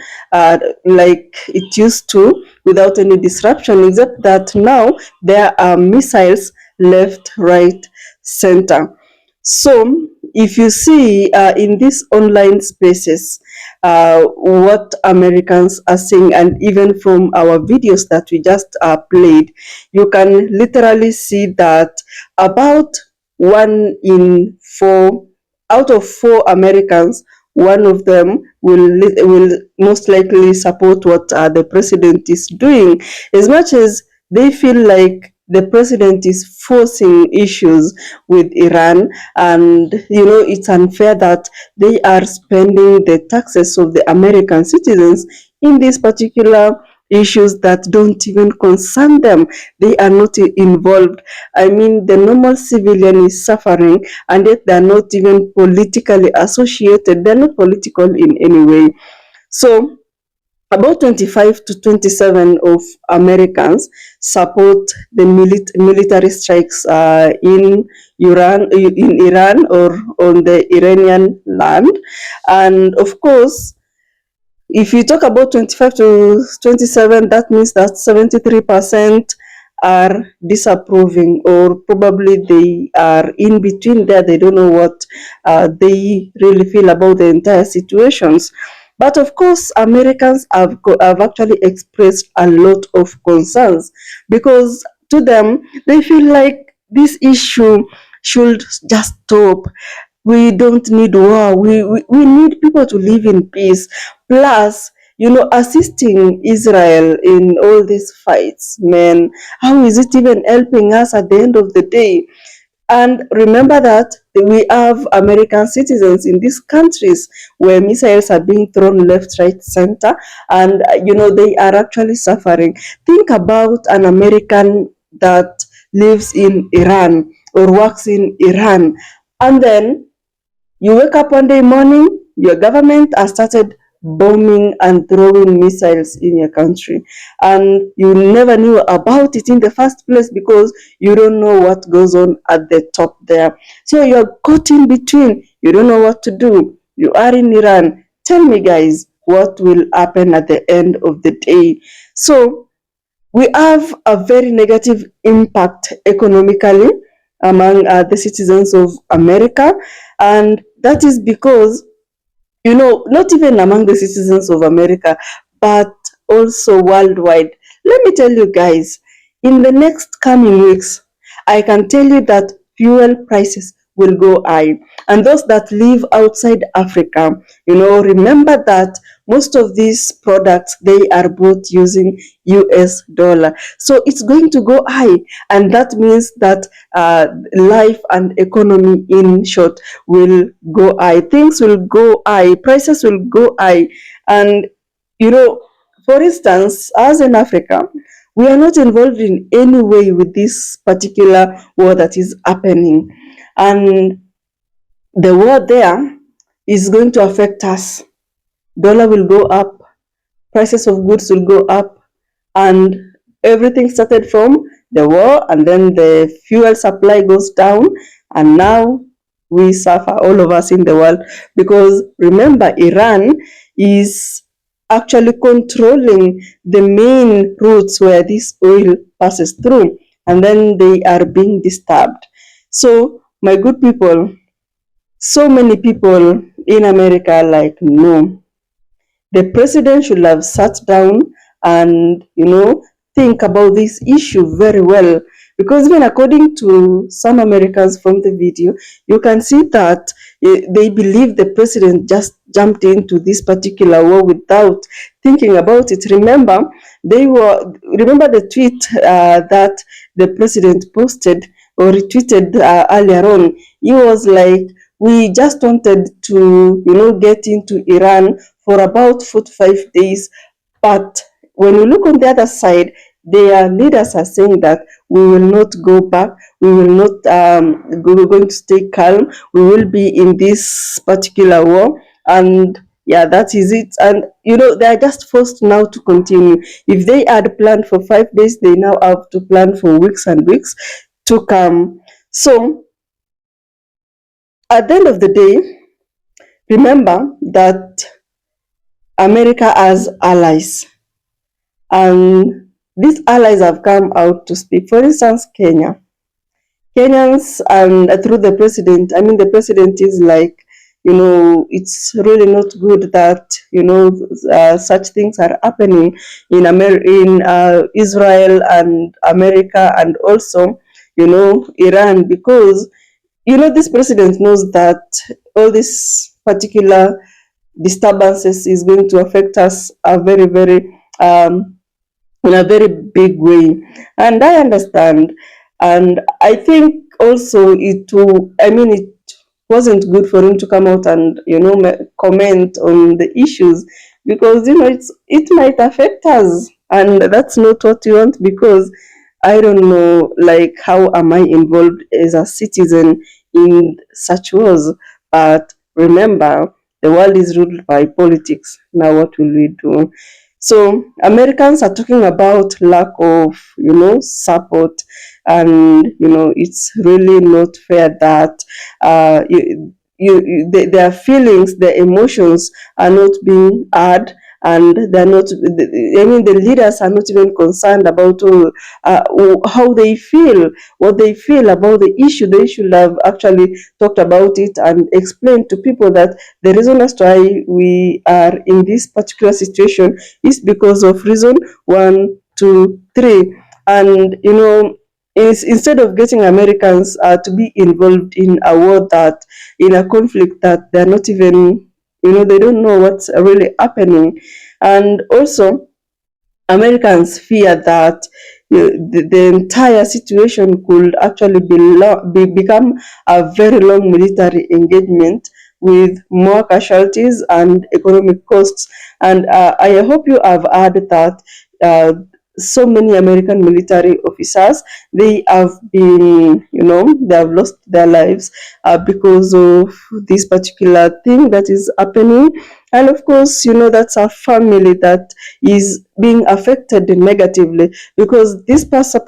like it used to without any disruption, except that now there are missiles left, right, center. So if you see in these online spaces, what Americans are saying, and even from our videos that we just played, you can literally see that about 1 in 4 out of 4 Americans, one of them will most likely support what the president is doing, as much as they feel like the president is forcing issues with Iran, and it's unfair that they are spending the taxes of the American citizens in these particular issues that don't even concern them. They are not involved. I mean, the normal civilian is suffering, and yet they're not even politically associated. They're not political in any way. So about 25 to 27 of Americans support the military strikes in Iran or on the Iranian land. And of course, if you talk about 25 to 27, that means that 73% are disapproving, or probably they are in between there. They don't know what they really feel about the entire situations. But of course, Americans have actually expressed a lot of concerns, because to them, they feel like this issue should just stop. We don't need war. We need people to live in peace. Plus, assisting Israel in all these fights, man, how is it even helping us at the end of the day? And remember that we have American citizens in these countries where missiles are being thrown left, right, center, and they are actually suffering. Think about an American that lives in Iran or works in Iran, and then you wake up one day morning, your government has started bombing and throwing missiles in your country, and you never knew about it in the first place because you don't know what goes on at the top there. So you're caught in between. You don't know what to do. You are in Iran. Tell me, guys, what will happen at the end of the day? So we have a very negative impact economically among the citizens of America, and that is because not even among the citizens of America, but also worldwide. Let me tell you guys, in the next coming weeks, I can tell you that fuel prices will go high. And those that live outside Africa, remember that most of these products, they are bought using US dollar. So it's going to go high. And that means that life and economy, in short, will go high. Things will go high. Prices will go high. And, for instance, as in Africa, we are not involved in any way with this particular war that is happening. And the war there is going to affect us. Dollar will go up, prices of goods will go up, and everything started from the war, and then the fuel supply goes down, and now we suffer, all of us in the world, because remember, Iran is actually controlling the main routes where this oil passes through, and then they are being disturbed. So, my good people, so many people in America are like, no, the president should have sat down and, think about this issue very well. Because even according to some Americans from the video, you can see that they believe the president just jumped into this particular war without thinking about it. Remember the tweet that the president posted or retweeted earlier on. He was like, we just wanted to, get into Iran for about 45 days. But when you look on the other side, their leaders are saying that we will not go back. We will not, we're going to stay calm. We will be in this particular war. And yeah, that is it. And, they are just forced now to continue. If they had planned for 5 days, they now have to plan for weeks and weeks to come. So, at the end of the day, remember that America has allies, and these allies have come out to speak. For instance, Kenyans, and through the president, the president is like, it's really not good that, such things are happening in Israel and America, and also, Iran, because this president knows that all these particular disturbances is going to affect us very, very in a very big way. And I understand. And I think also it wasn't good for him to come out and, comment on the issues, because, it might affect us. And that's not what we want, because I don't know, like, how am I involved as a citizen in such wars? But remember, the world is ruled by politics. Now, what will we do? So Americans are talking about lack of, support, and it's really not fair that their feelings, their emotions are not being heard, and they're not. I mean, the leaders are not even concerned about how they feel, what they feel about the issue. They should have actually talked about it and explained to people that the reason as to why we are in this particular situation is because of reason 1, 2, 3, and instead of getting Americans to be involved in a war, that in a conflict that they're not even, they don't know what's really happening. And also, Americans fear that the entire situation could actually become a very long military engagement with more casualties and economic costs. And I hope you have heard that so many American military officers, they have been, they have lost their lives because of this particular thing that is happening. And of course, that's a family that is being affected negatively, because this person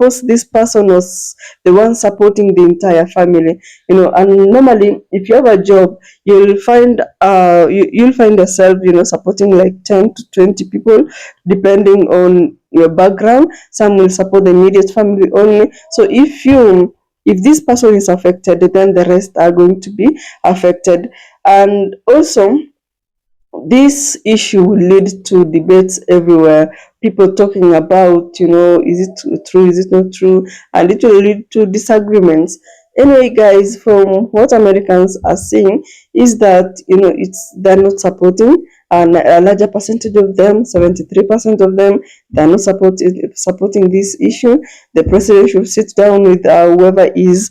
was the one supporting the entire family. And normally, if you have a job, you'll find yourself, supporting like 10 to 20 people, depending on your background. Some will support the immediate family only. So if this person is affected, then the rest are going to be affected. And also, this issue will lead to debates everywhere. People talking about, is it true, is it not true? And it will lead to disagreements. Anyway, guys, from what Americans are saying is that, they're not supporting, and a larger percentage of them, 73% of them, they're not supporting this issue. The president should sit down with whoever is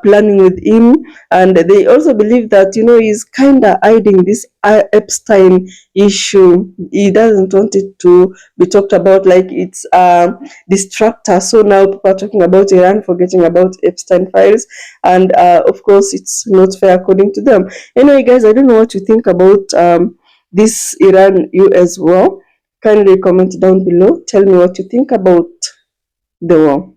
planning with him. And they also believe that, he's kind of hiding this Epstein issue. He doesn't want it to be talked about, like it's a distractor. So now people are talking about Iran, forgetting about Epstein files. And of course, it's not fair according to them. Anyway, guys, I don't know what you think about this Iran-US war. Kindly comment down below. Tell me what you think about the war.